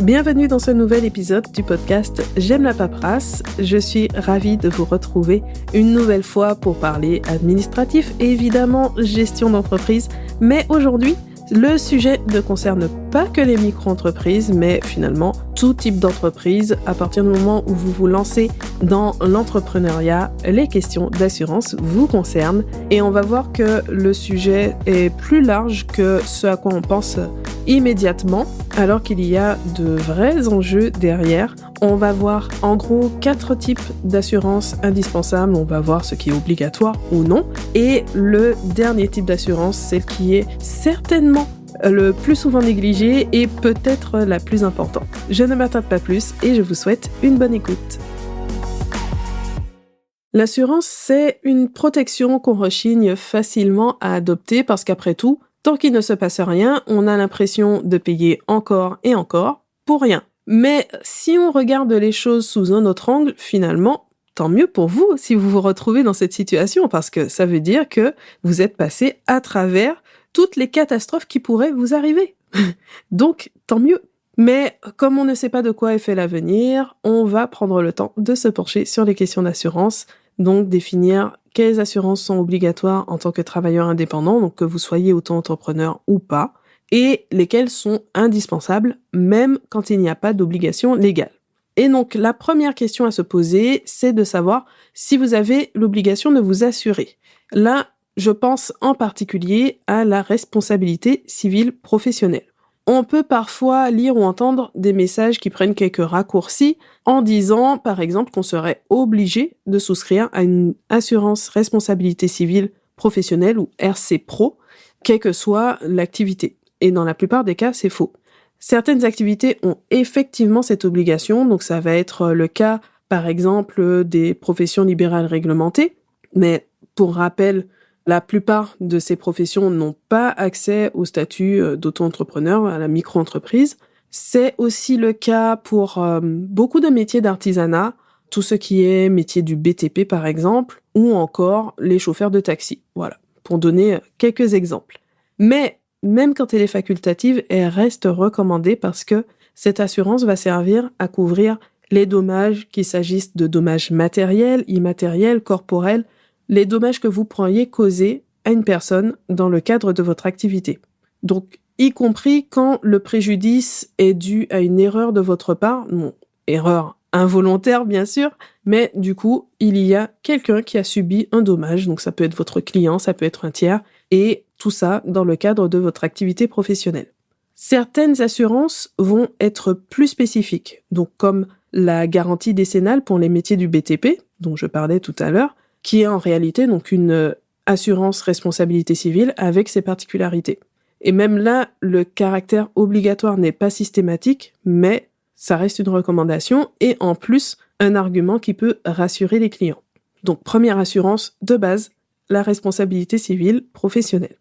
Bienvenue dans ce nouvel épisode du podcast J'aime la paperasse. Je suis ravie de vous retrouver une nouvelle fois pour parler administratif et évidemment gestion d'entreprise. Mais aujourd'hui, le sujet ne concerne pas que les micro-entreprises, mais finalement tout type d'entreprise. À partir du moment où vous vous lancez dans l'entrepreneuriat, les questions d'assurance vous concernent. Et on va voir que le sujet est plus large que ce à quoi on pense immédiatement, alors qu'il y a de vrais enjeux derrière. On va voir en gros 4 types d'assurance indispensables. On va voir ce qui est obligatoire ou non. Et le dernier type d'assurance, celle qui est certainement le plus souvent négligée et peut-être la plus importante. Je ne m'attarde pas plus et je vous souhaite une bonne écoute. L'assurance, c'est une protection qu'on rechigne facilement à adopter parce qu'après tout, tant qu'il ne se passe rien, on a l'impression de payer encore et encore pour rien. Mais si on regarde les choses sous un autre angle, finalement, tant mieux pour vous si vous vous retrouvez dans cette situation, parce que ça veut dire que vous êtes passé à travers toutes les catastrophes qui pourraient vous arriver. Donc, tant mieux. Mais comme on ne sait pas de quoi est fait l'avenir, on va prendre le temps de se pencher sur les questions d'assurance, donc définir quelles assurances sont obligatoires en tant que travailleur indépendant, donc que vous soyez auto-entrepreneur ou pas, et lesquelles sont indispensables, même quand il n'y a pas d'obligation légale. Et donc, la première question à se poser, c'est de savoir si vous avez l'obligation de vous assurer. Là, je pense en particulier à la responsabilité civile professionnelle. On peut parfois lire ou entendre des messages qui prennent quelques raccourcis en disant, par exemple, qu'on serait obligé de souscrire à une assurance responsabilité civile professionnelle ou RC Pro, quelle que soit l'activité. Et dans la plupart des cas, c'est faux. Certaines activités ont effectivement cette obligation, donc ça va être le cas, par exemple, des professions libérales réglementées, mais pour rappel, la plupart de ces professions n'ont pas accès au statut d'auto-entrepreneur, à la micro-entreprise. C'est aussi le cas pour beaucoup de métiers d'artisanat, tout ce qui est métier du BTP par exemple, ou encore les chauffeurs de taxi. Voilà, pour donner quelques exemples. Mais même quand elle est facultative, elle reste recommandée parce que cette assurance va servir à couvrir les dommages, qu'il s'agisse de dommages matériels, immatériels, corporels, les dommages que vous pourriez causer à une personne dans le cadre de votre activité. Donc, y compris quand le préjudice est dû à une erreur de votre part, non, erreur involontaire bien sûr, mais du coup, il y a quelqu'un qui a subi un dommage, donc ça peut être votre client, ça peut être un tiers, et tout ça dans le cadre de votre activité professionnelle. Certaines assurances vont être plus spécifiques, donc comme la garantie décennale pour les métiers du BTP, dont je parlais tout à l'heure, qui est en réalité donc une assurance responsabilité civile avec ses particularités. Et même là, le caractère obligatoire n'est pas systématique, mais ça reste une recommandation et en plus, un argument qui peut rassurer les clients. Donc, première assurance de base, la responsabilité civile professionnelle.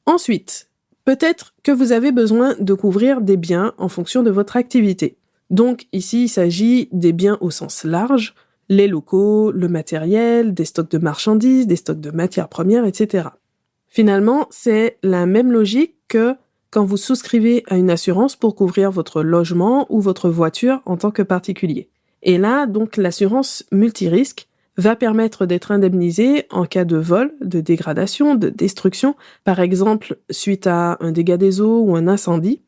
Ensuite, peut-être que vous avez besoin de couvrir des biens en fonction de votre activité. Donc, ici, il s'agit des biens au sens large, les locaux, le matériel, des stocks de marchandises, des stocks de matières premières, etc. Finalement, c'est la même logique que quand vous souscrivez à une assurance pour couvrir votre logement ou votre voiture en tant que particulier. Et là, donc, l'assurance multirisque va permettre d'être indemnisé en cas de vol, de dégradation, de destruction, par exemple suite à un dégât des eaux ou un incendie.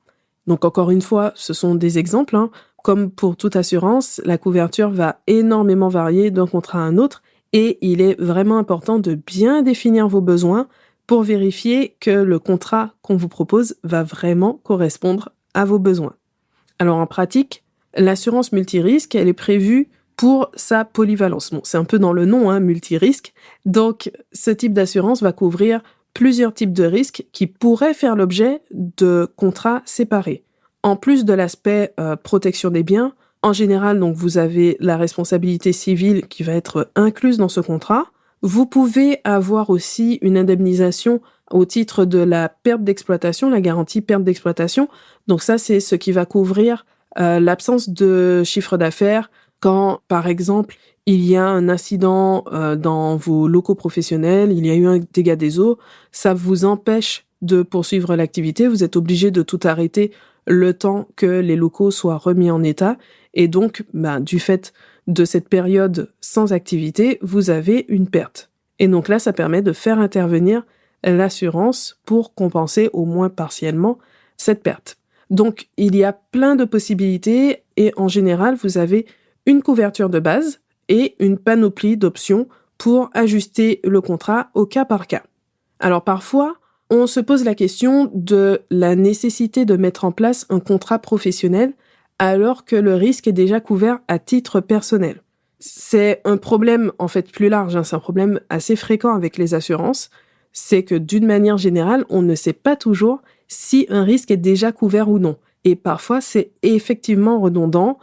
Donc encore une fois, ce sont des exemples, Comme pour toute assurance, la couverture va énormément varier d'un contrat à un autre et il est vraiment important de bien définir vos besoins pour vérifier que le contrat qu'on vous propose va vraiment correspondre à vos besoins. Alors en pratique, l'assurance multirisque, elle est prévue pour sa polyvalence. Bon, c'est un peu dans le nom, multirisque. Donc ce type d'assurance va couvrir plusieurs types de risques qui pourraient faire l'objet de contrats séparés. En plus de l'aspect protection des biens, en général, donc vous avez la responsabilité civile qui va être incluse dans ce contrat. Vous pouvez avoir aussi une indemnisation au titre de la perte d'exploitation, la garantie perte d'exploitation. Donc ça, c'est ce qui va couvrir l'absence de chiffre d'affaires quand, par exemple, il y a un incident dans vos locaux professionnels, il y a eu un dégât des eaux, ça vous empêche de poursuivre l'activité, vous êtes obligé de tout arrêter le temps que les locaux soient remis en état. Et donc, du fait de cette période sans activité, vous avez une perte. Et donc là, ça permet de faire intervenir l'assurance pour compenser au moins partiellement cette perte. Donc, il y a plein de possibilités et en général, vous avez une couverture de base et une panoplie d'options pour ajuster le contrat au cas par cas. Alors parfois, on se pose la question de la nécessité de mettre en place un contrat professionnel alors que le risque est déjà couvert à titre personnel. C'est un problème en fait plus large, c'est un problème assez fréquent avec les assurances, c'est que d'une manière générale, on ne sait pas toujours si un risque est déjà couvert ou non. Et parfois, c'est effectivement redondant.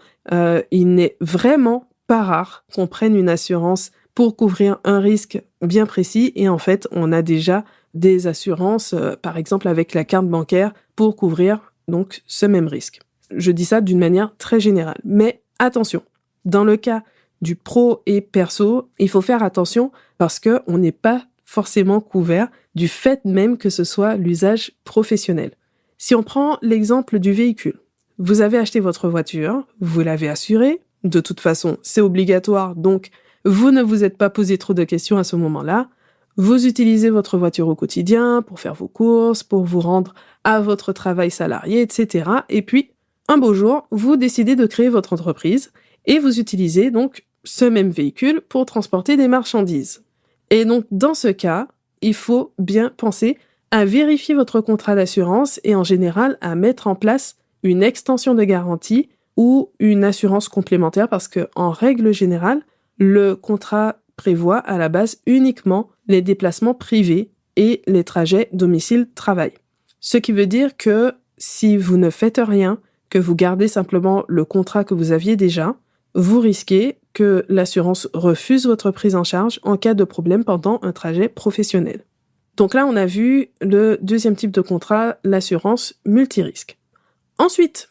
Il n'est vraiment pas rare qu'on prenne une assurance pour couvrir un risque bien précis et en fait, on a déjà des assurances, par exemple avec la carte bancaire, pour couvrir donc ce même risque. Je dis ça d'une manière très générale. Mais attention, dans le cas du pro et perso, il faut faire attention parce qu'on n'est pas forcément couvert du fait même que ce soit l'usage professionnel. Si on prend l'exemple du véhicule, vous avez acheté votre voiture, vous l'avez assurée, de toute façon c'est obligatoire, donc vous ne vous êtes pas posé trop de questions à ce moment-là. Vous utilisez votre voiture au quotidien pour faire vos courses, pour vous rendre à votre travail salarié, etc. Et puis, un beau jour, vous décidez de créer votre entreprise et vous utilisez donc ce même véhicule pour transporter des marchandises. Et donc, dans ce cas, il faut bien penser à vérifier votre contrat d'assurance et en général à mettre en place une extension de garantie ou une assurance complémentaire parce que, en règle générale, le contrat prévoit à la base uniquement les déplacements privés et les trajets domicile-travail. Ce qui veut dire que si vous ne faites rien, que vous gardez simplement le contrat que vous aviez déjà, vous risquez que l'assurance refuse votre prise en charge en cas de problème pendant un trajet professionnel. Donc là, on a vu le deuxième type de contrat, l'assurance multirisque. Ensuite,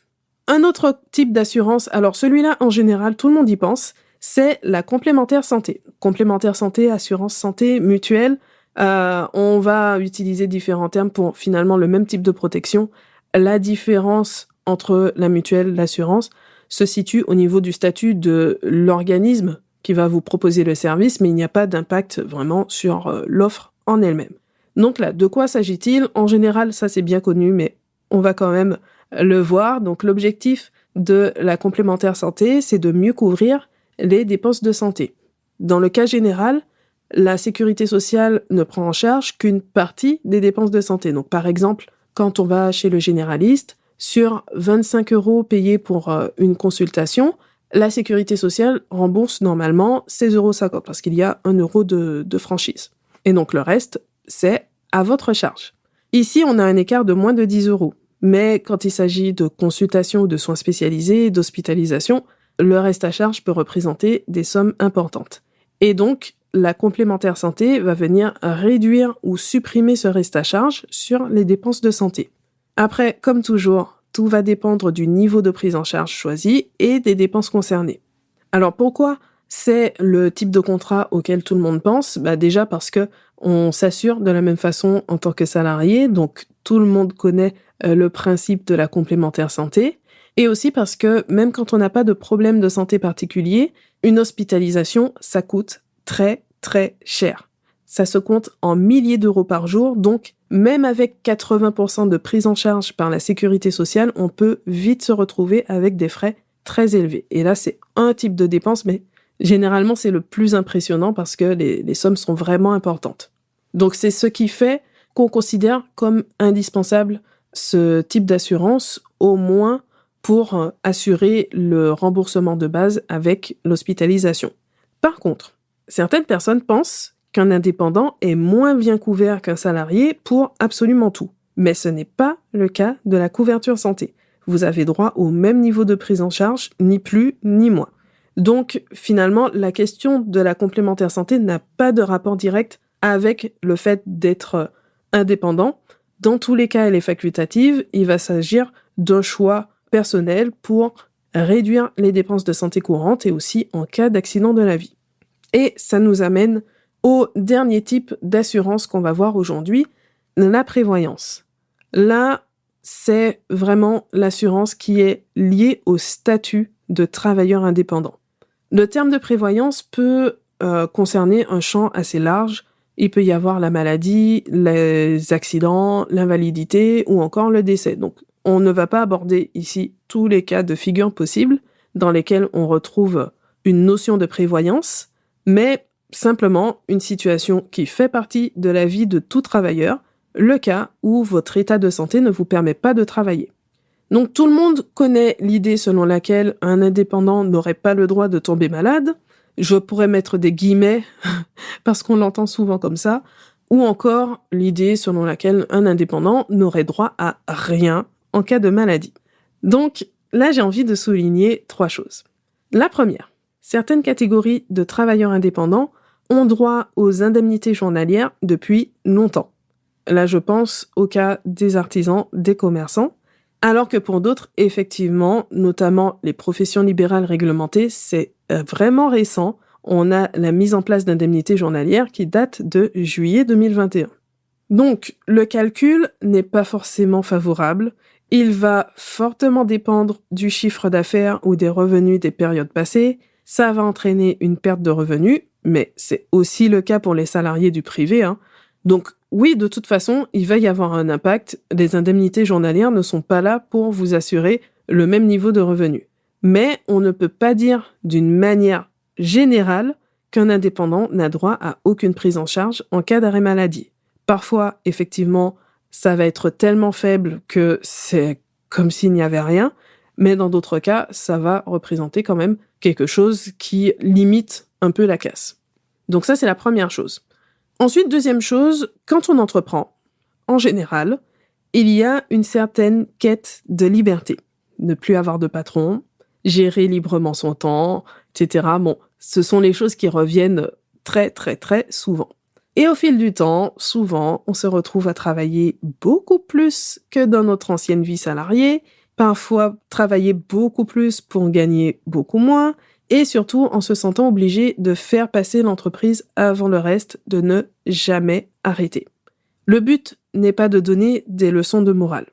un autre type d'assurance, alors celui-là, en général, tout le monde y pense, c'est la complémentaire santé. Complémentaire santé, assurance santé, mutuelle. On va utiliser différents termes pour finalement le même type de protection. La différence entre la mutuelle et l'assurance se situe au niveau du statut de l'organisme qui va vous proposer le service, mais il n'y a pas d'impact vraiment sur l'offre en elle-même. Donc là, de quoi s'agit-il ? En général, ça c'est bien connu, mais on va quand même le voir. Donc l'objectif de la complémentaire santé, c'est de mieux couvrir les dépenses de santé. Dans le cas général, la sécurité sociale ne prend en charge qu'une partie des dépenses de santé. Donc par exemple, quand on va chez le généraliste, sur 25 € payés pour une consultation, la sécurité sociale rembourse normalement 16,50 € parce qu'il y a 1 € de franchise. Et donc le reste, c'est à votre charge. Ici, on a un écart de moins de 10 €. Mais quand il s'agit de consultations ou de soins spécialisés, d'hospitalisation, le reste à charge peut représenter des sommes importantes. Et donc, la complémentaire santé va venir réduire ou supprimer ce reste à charge sur les dépenses de santé. Après, comme toujours, tout va dépendre du niveau de prise en charge choisi et des dépenses concernées. Alors pourquoi c'est le type de contrat auquel tout le monde pense ? Déjà parce que on s'assure de la même façon en tant que salarié, donc tout le monde connaît le principe de la complémentaire santé, et aussi parce que même quand on n'a pas de problème de santé particulier, une hospitalisation, ça coûte très très cher. Ça se compte en milliers d'euros par jour, donc même avec 80% de prise en charge par la sécurité sociale, on peut vite se retrouver avec des frais très élevés. Et là, c'est un type de dépense, mais généralement, c'est le plus impressionnant parce que les sommes sont vraiment importantes. Donc, c'est ce qui fait qu'on considère comme indispensable ce type d'assurance, au moins pour assurer le remboursement de base avec l'hospitalisation. Par contre, certaines personnes pensent qu'un indépendant est moins bien couvert qu'un salarié pour absolument tout. Mais ce n'est pas le cas de la couverture santé. Vous avez droit au même niveau de prise en charge, ni plus ni moins. Donc, finalement, la question de la complémentaire santé n'a pas de rapport direct avec le fait d'être indépendant. Dans tous les cas, elle est facultative. Il va s'agir d'un choix personnel pour réduire les dépenses de santé courantes et aussi en cas d'accident de la vie. Et ça nous amène au dernier type d'assurance qu'on va voir aujourd'hui, la prévoyance. Là, c'est vraiment l'assurance qui est liée au statut de travailleur indépendant. Le terme de prévoyance peut concerner un champ assez large. Il peut y avoir la maladie, les accidents, l'invalidité ou encore le décès. Donc, on ne va pas aborder ici tous les cas de figure possibles dans lesquels on retrouve une notion de prévoyance, mais simplement une situation qui fait partie de la vie de tout travailleur, le cas où votre état de santé ne vous permet pas de travailler. Donc tout le monde connaît l'idée selon laquelle un indépendant n'aurait pas le droit de tomber malade. Je pourrais mettre des guillemets parce qu'on l'entend souvent comme ça, ou encore l'idée selon laquelle un indépendant n'aurait droit à rien en cas de maladie. Donc là, j'ai envie de souligner 3 choses. La première, certaines catégories de travailleurs indépendants ont droit aux indemnités journalières depuis longtemps. Là, je pense au cas des artisans, des commerçants, alors que pour d'autres, effectivement, notamment les professions libérales réglementées, c'est vraiment récent. On a la mise en place d'indemnités journalières qui date de juillet 2021. Donc, le calcul n'est pas forcément favorable. Il va fortement dépendre du chiffre d'affaires ou des revenus des périodes passées. Ça va entraîner une perte de revenus, mais c'est aussi le cas pour les salariés du privé, hein. Donc, oui, de toute façon, il va y avoir un impact. Les indemnités journalières ne sont pas là pour vous assurer le même niveau de revenus. Mais on ne peut pas dire d'une manière générale qu'un indépendant n'a droit à aucune prise en charge en cas d'arrêt maladie. Parfois, effectivement, ça va être tellement faible que c'est comme s'il n'y avait rien, mais dans d'autres cas, ça va représenter quand même quelque chose qui limite un peu la casse. Donc ça, c'est la première chose. Ensuite, deuxième chose, quand on entreprend, en général, il y a une certaine quête de liberté. Ne plus avoir de patron, gérer librement son temps, etc. Bon, ce sont les choses qui reviennent très, très, très souvent. Et au fil du temps, souvent, on se retrouve à travailler beaucoup plus que dans notre ancienne vie salariée, parfois travailler beaucoup plus pour gagner beaucoup moins, et surtout en se sentant obligé de faire passer l'entreprise avant le reste, de ne jamais arrêter. Le but n'est pas de donner des leçons de morale.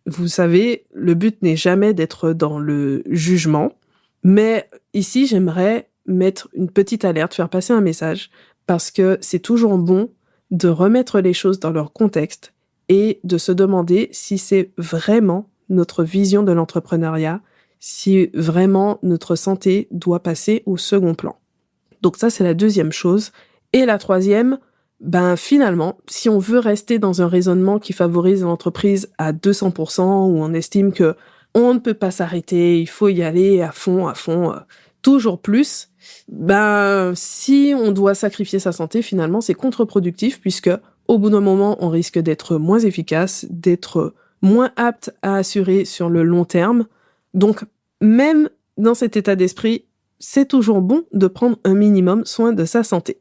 Vous savez, le but n'est jamais d'être dans le jugement, mais ici j'aimerais mettre une petite alerte, faire passer un message, parce que c'est toujours bon de remettre les choses dans leur contexte et de se demander si c'est vraiment notre vision de l'entrepreneuriat, si vraiment notre santé doit passer au second plan. Donc ça, c'est la deuxième chose. Et la troisième, finalement, si on veut rester dans un raisonnement qui favorise l'entreprise à 200%, où on estime que on ne peut pas s'arrêter, il faut y aller à fond, toujours plus, si on doit sacrifier sa santé, finalement, c'est contre-productif puisque au bout d'un moment, on risque d'être moins efficace, d'être moins apte à assurer sur le long terme. Donc, même dans cet état d'esprit, c'est toujours bon de prendre un minimum soin de sa santé.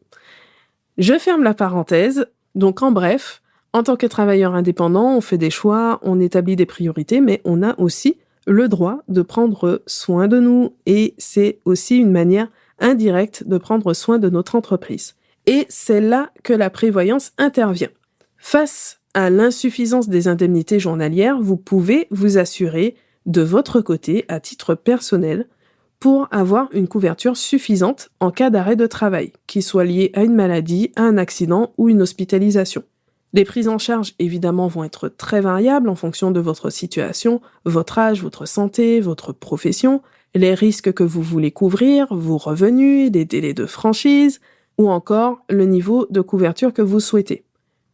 Je ferme la parenthèse. Donc, en bref, en tant que travailleur indépendant, on fait des choix, on établit des priorités, mais on a aussi le droit de prendre soin de nous et c'est aussi une manière indirecte de prendre soin de notre entreprise. Et c'est là que la prévoyance intervient. Face à l'insuffisance des indemnités journalières, vous pouvez vous assurer de votre côté, à titre personnel, pour avoir une couverture suffisante en cas d'arrêt de travail, qui soit lié à une maladie, à un accident ou une hospitalisation. Les prises en charge, évidemment, vont être très variables en fonction de votre situation, votre âge, votre santé, votre profession, les risques que vous voulez couvrir, vos revenus, les délais de franchise, ou encore le niveau de couverture que vous souhaitez.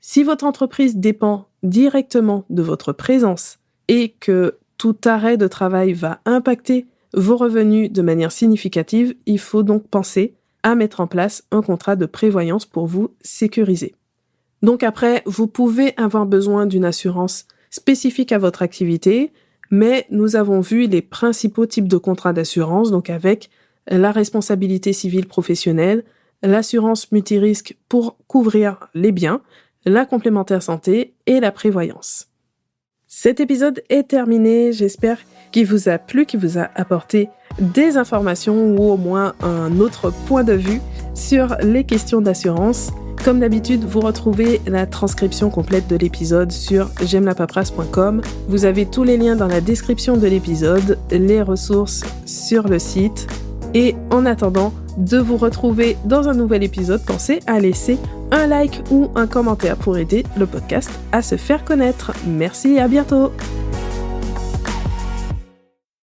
Si votre entreprise dépend directement de votre présence et que tout arrêt de travail va impacter vos revenus de manière significative, il faut donc penser à mettre en place un contrat de prévoyance pour vous sécuriser. Donc après, vous pouvez avoir besoin d'une assurance spécifique à votre activité, mais nous avons vu les principaux types de contrats d'assurance, donc avec la responsabilité civile professionnelle, l'assurance multirisque pour couvrir les biens, la complémentaire santé et la prévoyance. Cet épisode est terminé, j'espère qu'il vous a plu, qu'il vous a apporté des informations ou au moins un autre point de vue sur les questions d'assurance. Comme d'habitude, vous retrouvez la transcription complète de l'épisode sur j'aimelapaperasse.com. Vous avez tous les liens dans la description de l'épisode, les ressources sur le site. Et en attendant de vous retrouver dans un nouvel épisode, pensez à laisser un like ou un commentaire pour aider le podcast à se faire connaître. Merci et à bientôt!